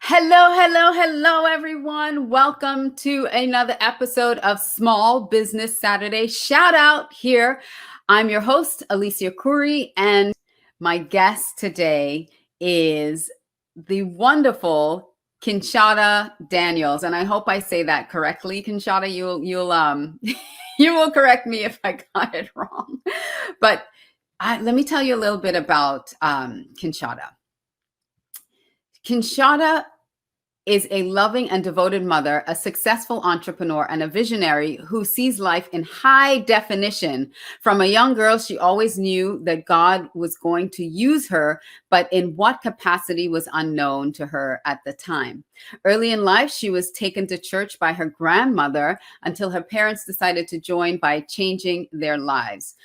Hello, hello, hello, everyone. Welcome to another episode of Small Business Saturday Shout Out here. I'm your host, Alicia Couri, and my guest today is the wonderful Kinshawda Daniels. And I hope I say that correctly, Kinshawda. You'll you will correct me if I got it wrong. But let me tell you a little bit about Kinshawda. Kinshawda is a loving and devoted mother, a successful entrepreneur, and a visionary who sees life in high definition. From a young girl, she always knew that God was going to use her, but in what capacity was unknown to her at the time. Early in life, she was taken to church by her grandmother until her parents decided to join by changing their lives.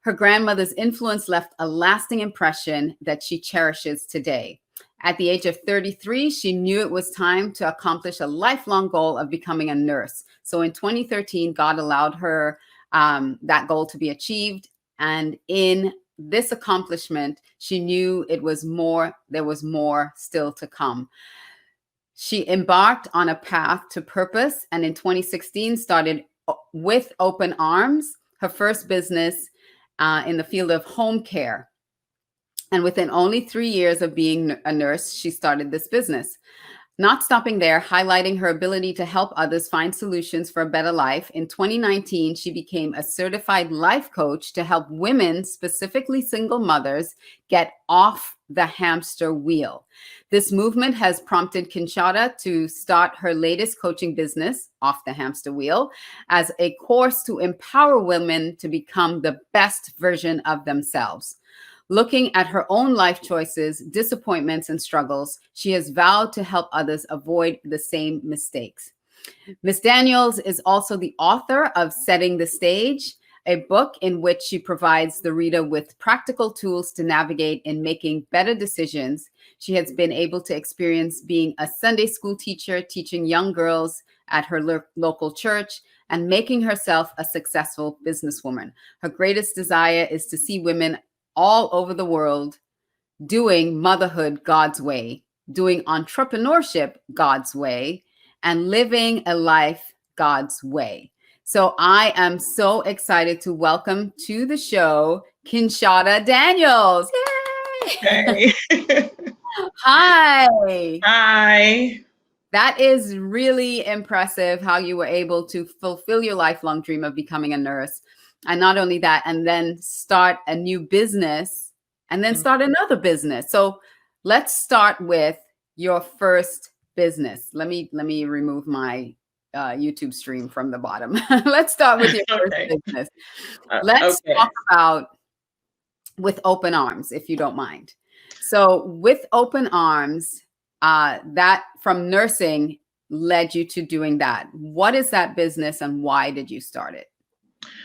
Her grandmother's influence left a lasting impression that she cherishes today. At the age of 33, she knew it was time to accomplish a lifelong goal of becoming a nurse. So in 2013, God allowed her that goal to be achieved. And in this accomplishment, she knew there was more still to come. She embarked on a path to purpose, and in 2016 started with Open Arms, her first business in the field of home care. And within only 3 years of being a nurse, she started this business. Not stopping there, highlighting her ability to help others find solutions for a better life, in 2019, she became a certified life coach to help women, specifically single mothers, get off the hamster wheel. This movement has prompted Kinshawda to start her latest coaching business, Off the Hamster Wheel, as a course to empower women to become the best version of themselves. Looking at her own life choices, disappointments, and struggles, she has vowed to help others avoid the same mistakes. Ms. Daniels is also the author of Setting the Stage, a book in which she provides the reader with practical tools to navigate in making better decisions. She has been able to experience being a Sunday school teacher, teaching young girls at her local church, and making herself a successful businesswoman. Her greatest desire is to see women all over the world doing motherhood God's way, doing entrepreneurship God's way, and living a life God's way. So I am so excited to welcome to the show Kinshawda Daniels. Yay! Hey. Hi. Hi. That is really impressive how you were able to fulfill your lifelong dream of becoming a nurse. And not only that, and then start a new business and then start another business. So let's start with your first business. Let me remove my YouTube stream from the bottom. Let's start with your first business. Let's talk about with Open Arms, if you don't mind. So with Open Arms, that from nursing led you to doing that. What is that business and why did you start it?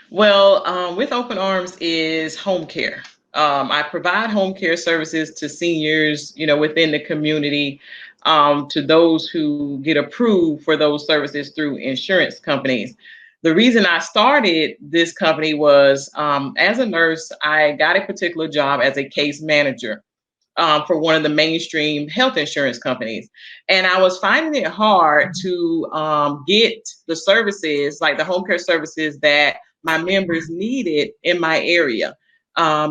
Well, with Open Arms is home care. I provide home care services to seniors, within the community, to those who get approved for those services through insurance companies. The reason I started this company was as a nurse, I got a particular job as a case manager for one of the mainstream health insurance companies. And I was finding it hard to get the services, like the home care services that my members needed in my area.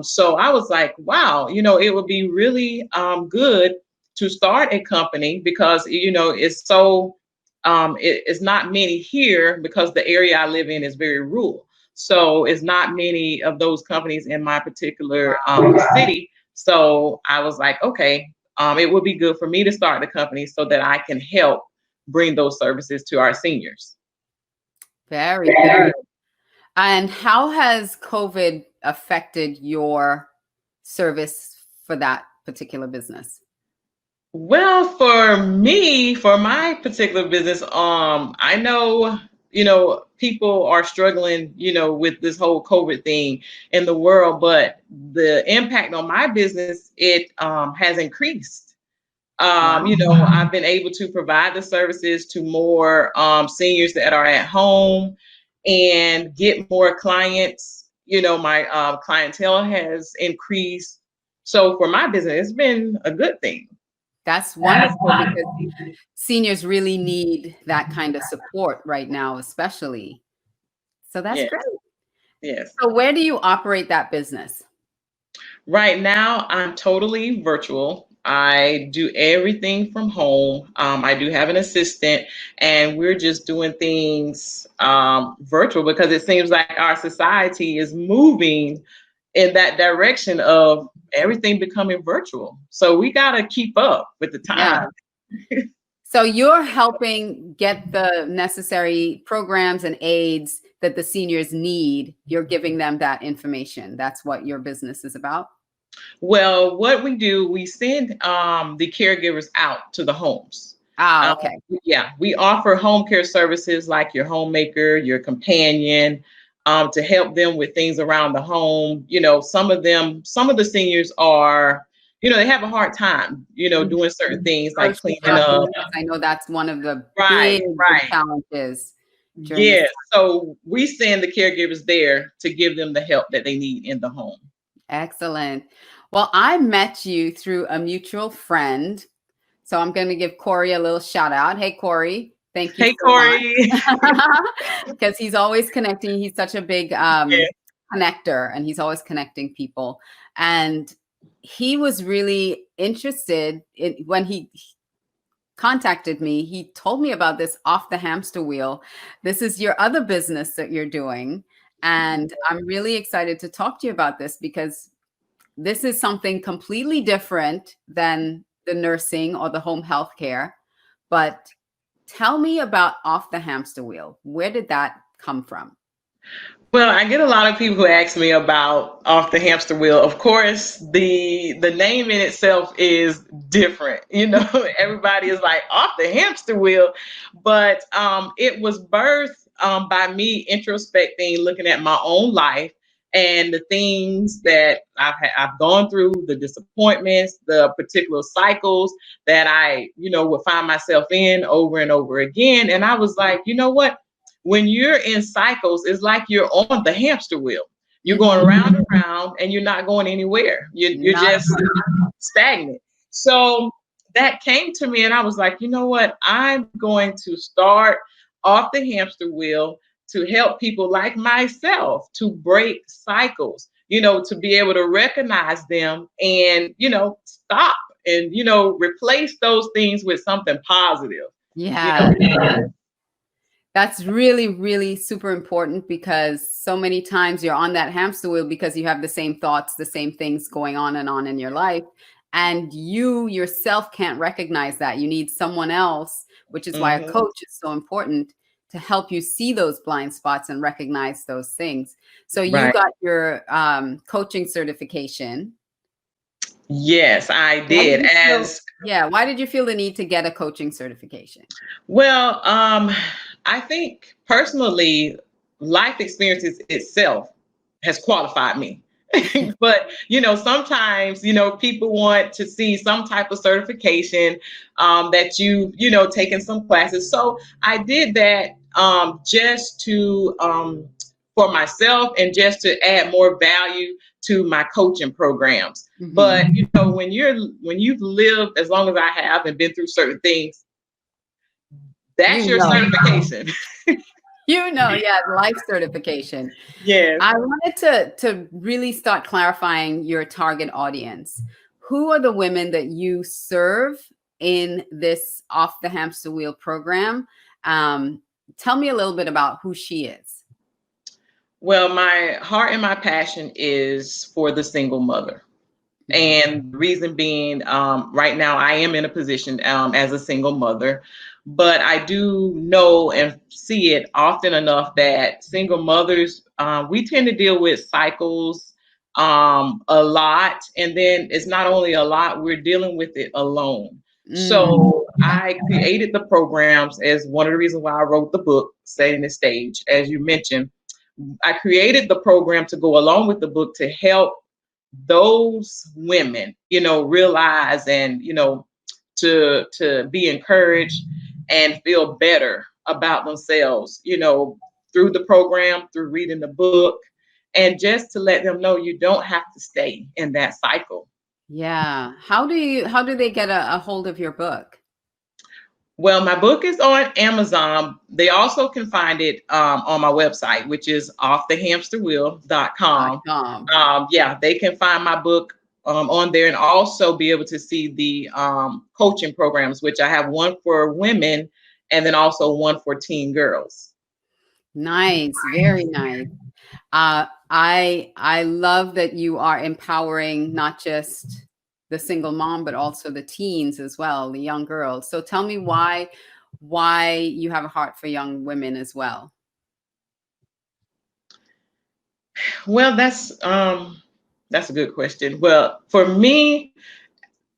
So I was like, wow, it would be really good to start a company because, it's so, it's not many here because the area I live in is very rural. So it's not many of those companies in my particular city. So I was like, okay, it would be good for me to start the company so that I can help bring those services to our seniors. Very good. And how has COVID affected your service for that particular business? Well, for me, for my particular business, I know, people are struggling, with this whole COVID thing in the world, but the impact on my business, it has increased. I've been able to provide the services to more seniors that are at home and get more clients. My clientele has increased. So for my business, it's been a good thing. That's wonderful because seniors really need that kind of support right now, especially. So that's Yes, great. yes. So where do you operate that business? Right now, I'm totally virtual. I do everything from home. I do have an assistant, and we're just doing things virtual because it seems like our society is moving in that direction of everything becoming virtual. So we got to keep up with the Yeah. time. So you're helping get the necessary programs and aids that the seniors need. You're giving them that information. That's what your business is about. Well, what we do, we send the caregivers out to the homes. Ah, Um, okay. yeah, we offer home care services like your homemaker, your companion, to help them with things around the home. Some of them, some of the seniors are, they have a hard time, doing certain things like Grocery cleaning shopping, up. because I know that's one of the Right, big, big right. challenges during this Yeah. So we send the caregivers there to give them the help that they need in the home. Excellent. Well, I met you through a mutual friend. So I'm going to give Corey a little shout out. Hey, Corey, thank you Hey, so Corey. much. Because he's always connecting. He's such a big Yeah. connector, and he's always connecting people. And he was really interested when he contacted me. He told me about this off the hamster wheel. This is your other business that you're doing. And I'm really excited to talk to you about this because this is something completely different than the nursing or the home health care. But tell me about off the hamster wheel. Where did that come from? Well, I get a lot of people who ask me about off the hamster wheel. Of course, the name in itself is different. Everybody is like off the hamster wheel, but it was birthed by me introspecting, looking at my own life and the things that I've gone through, the disappointments, the particular cycles that I, would find myself in over and over again. And I was like, you know what? When you're in cycles, it's like you're on the hamster wheel. You're going around and around and you're not going anywhere. You're Not just stagnant. So that came to me and I was like, you know what? I'm going to start off the hamster wheel to help people like myself to break cycles, to be able to recognize them and, stop and, replace those things with something positive. Yeah. That's really, really super important because so many times you're on that hamster wheel because you have the same thoughts, the same things going on in your life. And you yourself can't recognize that. You need someone else, which is why a coach is so important to help you see those blind spots and recognize those things. So you Right. got your coaching certification. Yes, I Why did did. you feel, yeah, why did you feel the need to get a coaching certification? Well, I think personally, life experiences itself has qualified me. But sometimes people want to see some type of certification that taken some classes. So I did that just to for myself and just to add more value to my coaching programs. But when you've lived as long as I have and been through certain things, that's your certification. Yeah, life certification. Yes. I wanted to really start clarifying your target audience. Who are the women that you serve in this off the hamster wheel program? Tell me a little bit about who she is. Well, my heart and my passion is for the single mother. And the reason being, right now I am in a position as a single mother, but I do know and see it often enough that single mothers, we tend to deal with cycles a lot. And then it's not only a lot, we're dealing with it alone. So I created the programs as one of the reasons why I wrote the book, Setting the Stage, as you mentioned. I created the program to go along with the book to help those women, realize and, to be encouraged and feel better about themselves, through the program, through reading the book, and just to let them know you don't have to stay in that cycle. Yeah. How do they get a hold of your book? Well, my book is on Amazon. They also can find it on my website, which is offthehamsterwheel.com. .com. Yeah, they can find my book on there, and also be able to see the coaching programs, which I have one for women and then also one for teen girls. Nice. Very nice. I love that you are empowering not just the single mom, but also the teens as well, the young girls. So tell me why you have a heart for young women as well. Well, that's a good question. Well, for me,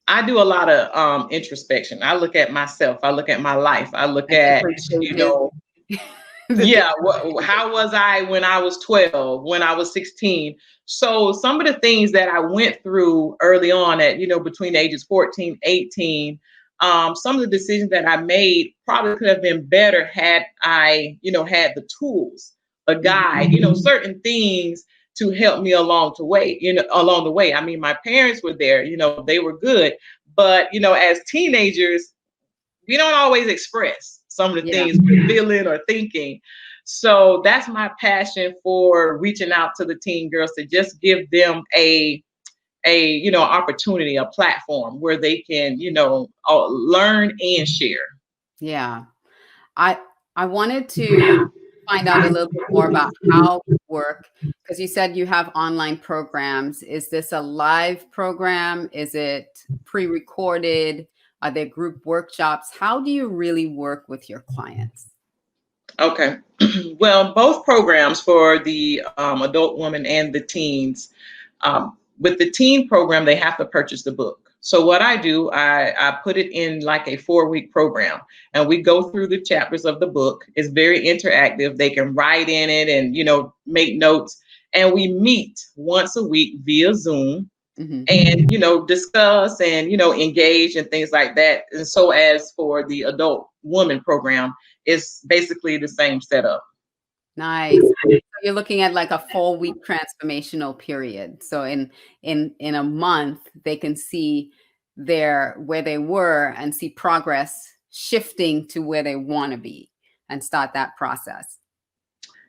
I do a lot of introspection. I look at myself. I look at my life. I look At at, different you stages. know, The yeah, how was I when I was 12, when I was 16? So some of the things that I went through early on at, between ages 14, 18, some of the decisions that I made probably could have been better had I, had the tools, a guide, certain things to help me along the way. I mean, my parents were there, they were good. But, as teenagers, we don't always express some of the Yeah. things we're feeling or thinking. So that's my passion for reaching out to the teen girls, to just give them a opportunity, a platform where they can, learn and share. Yeah. I I wanted to find out a little bit more about how you work, because you said you have online programs. Is this a live program? Is it pre-recorded? Are there group workshops? How do you really work with your clients? Okay. Well, both programs for the adult woman and the teens. With the teen program, they have to purchase the book. So what I do, I put it in like a 4-week program, and we go through the chapters of the book. It's very interactive. They can write in it and, make notes. And we meet once a week via Zoom Mhm. and, discuss and, engage and things like that. And so as for the adult woman program, it's basically the same setup. Nice. So you're looking at like a 4-week transformational period. So in a month, they can see where they were and see progress shifting to where they want to be and start that process.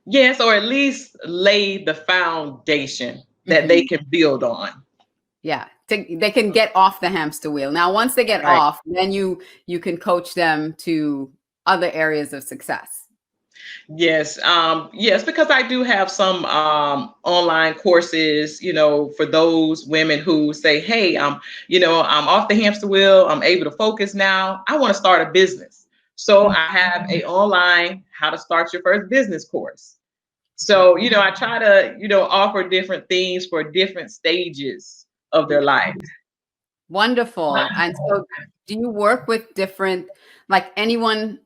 Yes, or at least lay the foundation that Mhm. they can build on. Yeah, they can get off the hamster wheel. Now, once they get Right. off, then you can coach them to other areas of success. Yes. Yes, because I do have some online courses, for those women who say, hey, I'm off the hamster wheel. I'm able to focus now. I want to start a business. So I have a online how to start your first business course. So, I try to, offer different things for different stages of their life. Wonderful. And so do you work with different, like anyone,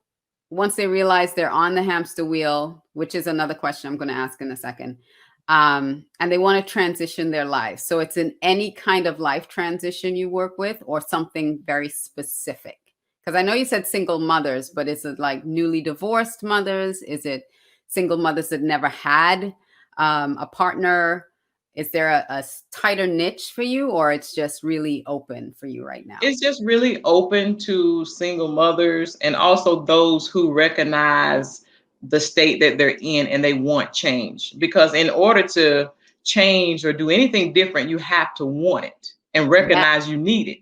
once they realize they're on the hamster wheel, which is another question I'm going to ask in a second, and they want to transition their life. So it's in any kind of life transition you work with, or something very specific? Because I know you said single mothers, but is it like newly divorced mothers? Is it single mothers that never had a partner? Is there a tighter niche for you, or it's just really open for you right now? It's just really open to single mothers and also those who recognize the state that they're in and they want change. Because in order to change or do anything different, you have to want it and Yeah, recognize you need it.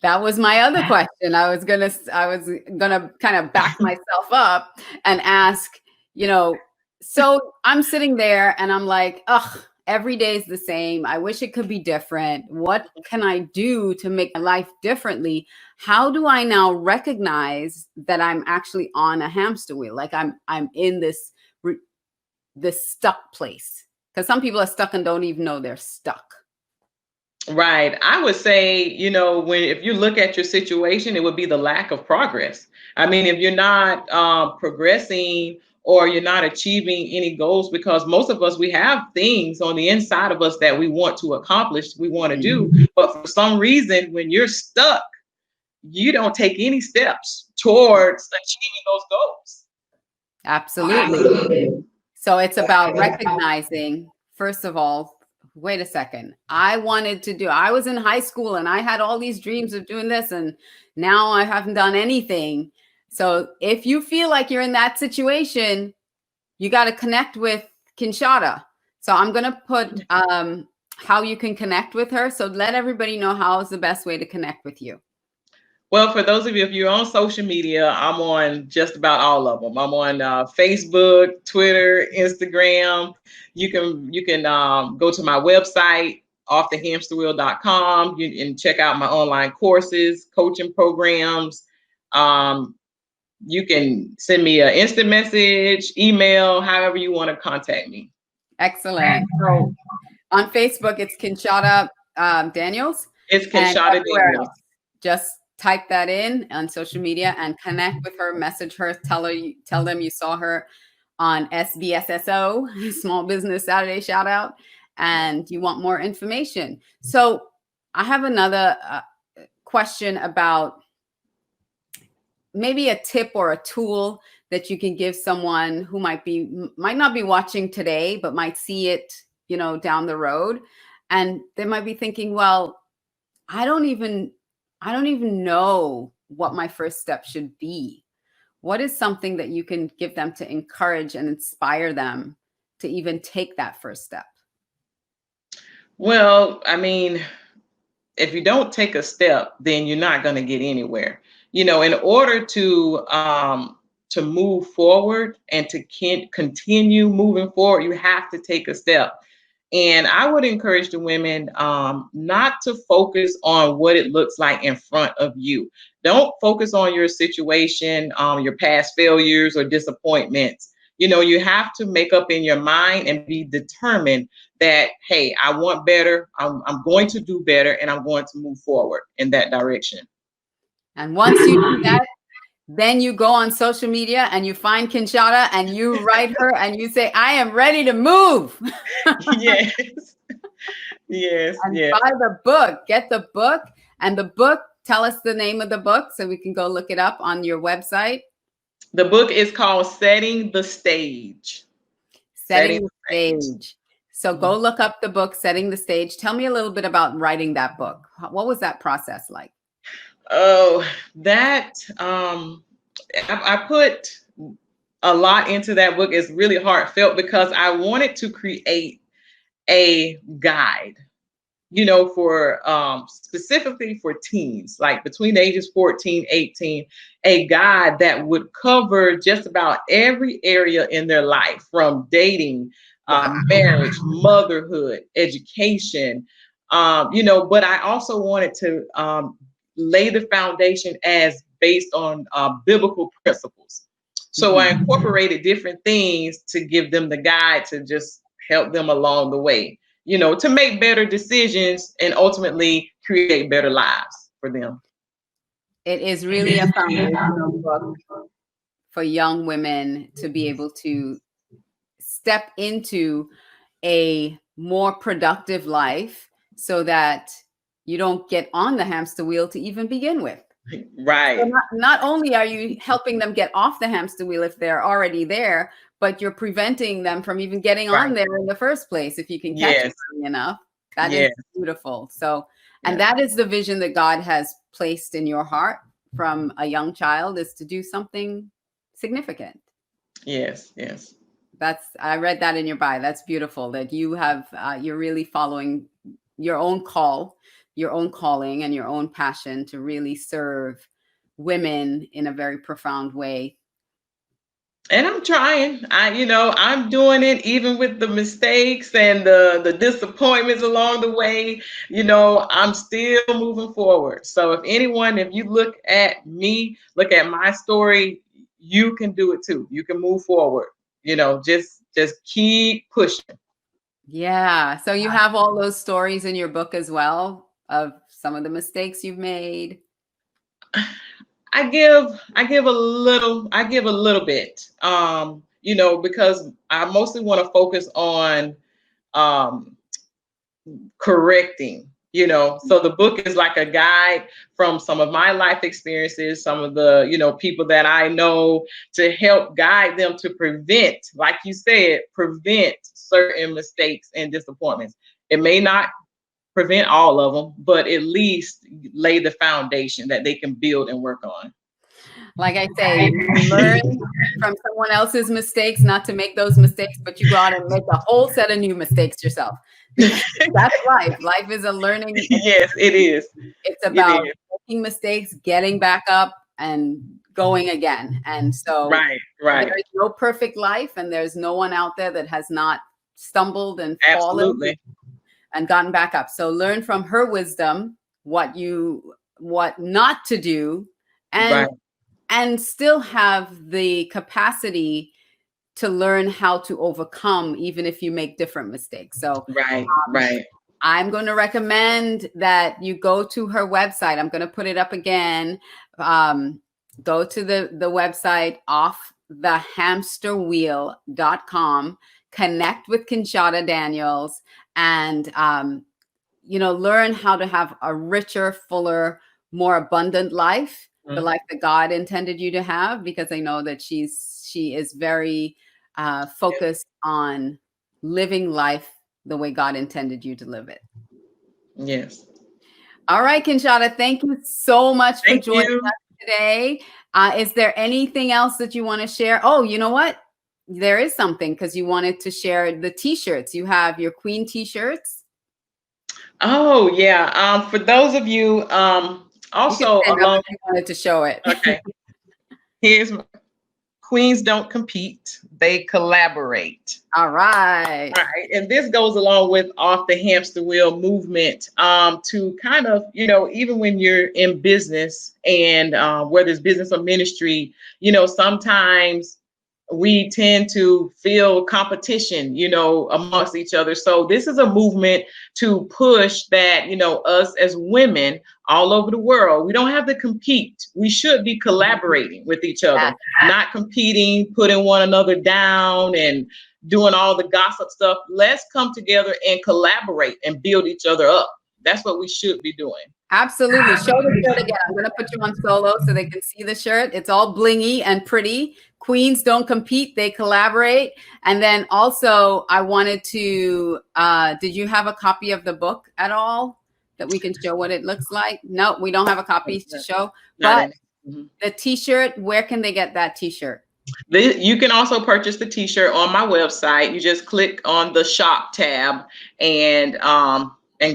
that was my other question. I was gonna kind of back myself up and ask, you know, so I'm sitting there and I'm like, ugh, every day is the same. I wish it could be different. What can I do to make my life differently? How do I now recognize that I'm actually on a hamster wheel? Like I'm in this stuck place. Because some people are stuck and don't even know they're stuck. Right. I would say, if you look at your situation, it would be the lack of progress. I mean, if you're not progressing or you're not achieving any goals, because most of us, we have things on the inside of us that we want to accomplish, we want to do. But for some reason, when you're stuck, you don't take any steps towards achieving those goals. Absolutely. So it's about recognizing, first of all, wait a second. I was in high school and I had all these dreams of doing this, and now I haven't done anything. So if you feel like you're in that situation, you got to connect with Kinshawda. So I'm going to put how you can connect with her. So let everybody know how is the best way to connect with you. Well, for those of you, if you're on social media, I'm on just about all of them. I'm on Facebook, Twitter, Instagram. You can go to my website, offthehamsterwheel.com. You can check out my online courses, coaching programs. You can send me an instant message, email, however you want to contact me. Excellent. So on Facebook, it's Kinshawda Daniels. It's Kinshawda Daniels. Just type that in on social media and connect with her, message her, tell them you saw her on SBSSO, Small Business Saturday shout out, and you want more information. So I have another question about maybe a tip or a tool that you can give someone who might not be watching today, but might see it, down the road. And they might be thinking, well, I don't even know what my first step should be. What is something that you can give them to encourage and inspire them to even take that first step? Well, I mean, if you don't take a step, then you're not going to get anywhere. In order to move forward and to continue moving forward, you have to take a step. And I would encourage the women not to focus on what it looks like in front of you. Don't focus on your situation, your past failures or disappointments. You have to make up in your mind and be determined that, hey, I want better. I'm going to do better, and I'm going to move forward in that direction. And once you do that, then you go on social media and you find Kinshawda and you write her and you say, I am ready to move. Yes. Yes. And yes. buy the book, get the book. And the book, tell us the name of the book so we can go look it up on your website. The book is called Setting the Stage. Setting the Stage. So go look up the book, Setting the Stage. Tell me a little bit about writing that book. What was that process like? Oh, that I put a lot into that book. It's really heartfelt because I wanted to create a guide, for specifically for teens, like between the ages 14, 18, a guide that would cover just about every area in their life, from dating, marriage, motherhood, education, but I also wanted to lay the foundation as based on biblical principles. So I incorporated different things to give them the guide to just help them along the way, to make better decisions and ultimately create better lives for them. It is really a foundational book for young women to be able to step into a more productive life so that you don't get on the hamster wheel to even begin with. Right. So not only are you helping them get off the hamster wheel if they're already there, but you're preventing them from even getting on there in the first place. If you can catch it early enough, that is beautiful. So, and that is the vision that God has placed in your heart from a young child, is to do something significant. Yes. Yes. I read that in your bio. That's beautiful that you have, you're really following your own call, your own calling, and your own passion to really serve women in a very profound way. And I'm trying. I'm doing it even with the mistakes and the disappointments along the way. I'm still moving forward. So if you look at me, look at my story, you can do it too. You can move forward. Just keep pushing. Yeah. So you have all those stories in your book as well of some of the mistakes you've made. I give a little bit, because I mostly want to focus on correcting, so the book is like a guide from some of my life experiences, some of the, people that I know, to help guide them to prevent, like you said, prevent certain mistakes and disappointments. It may not prevent all of them, but at least lay the foundation that they can build and work on. Like I say, learn from someone else's mistakes, not to make those mistakes, but you go out and make a whole set of new mistakes yourself. Because that's life. Life is a learning. Yes, it is. It's about making mistakes, getting back up, and going again. And so right. There's no perfect life, and there's no one out there that has not stumbled and fallen and gotten back up. So learn from her wisdom, what not to do, and still have the capacity to learn how to overcome, even if you make different mistakes. So I'm going to recommend that you go to her website. I'm going to put it up again. Go to the website offthehamsterwheel.com, connect with Kinshawda Daniels, and learn how to have a richer, fuller, more abundant life, the life that God intended you to have, because I know that she is very focused on living life the way God intended you to live it. Yes. All right, Kinshawda, thank you so much for joining us today. Is there anything else that you want to share? Oh, you know what? There is something, because you wanted to share the t-shirts. You have your Queen t-shirts. Oh, yeah. For those of you, also you wanted to show it. Okay. Here's Queens don't compete, they collaborate. All right. And this goes along with Off the Hamster Wheel movement, to kind of, even when you're in business, and whether it's business or ministry, sometimes we tend to feel competition, amongst each other. So this is a movement to push that, us as women all over the world, we don't have to compete. We should be collaborating with each other, not competing, putting one another down and doing all the gossip stuff. Let's come together and collaborate and build each other up. That's what we should be doing. Absolutely. Show the shirt again. I'm going to put you on solo so they can see the shirt. It's all blingy and pretty. Queens don't compete, they collaborate. And then also I wanted to, did you have a copy of the book at all that we can show what it looks like? No, we don't have a copy to show. But the t-shirt, where can they get that t-shirt? You can also purchase the t-shirt on my website. You just click on the shop tab and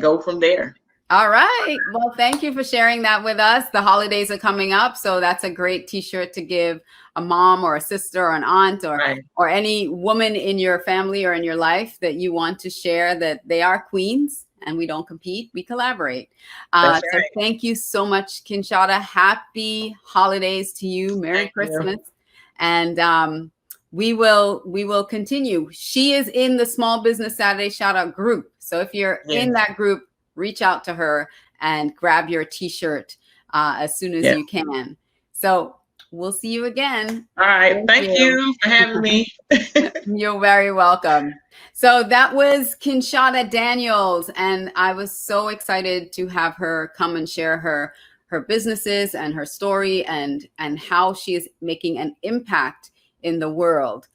go from there. All right. Well, thank you for sharing that with us. The holidays are coming up, so that's a great t-shirt to give a mom or a sister or an aunt or any woman in your family or in your life that you want to share that they are queens and we don't compete, we collaborate. So thank you so much, Kinshawda. Happy holidays to you. Merry Christmas. And we will continue. She is in the Small Business Saturday Shout Out group. So if you're in that group, reach out to her and grab your t-shirt as soon as you can. So we'll see you again. All right. Thank you for having me. You're very welcome. So that was Kinshawda Daniels. And I was so excited to have her come and share her businesses and her story and how she is making an impact in the world.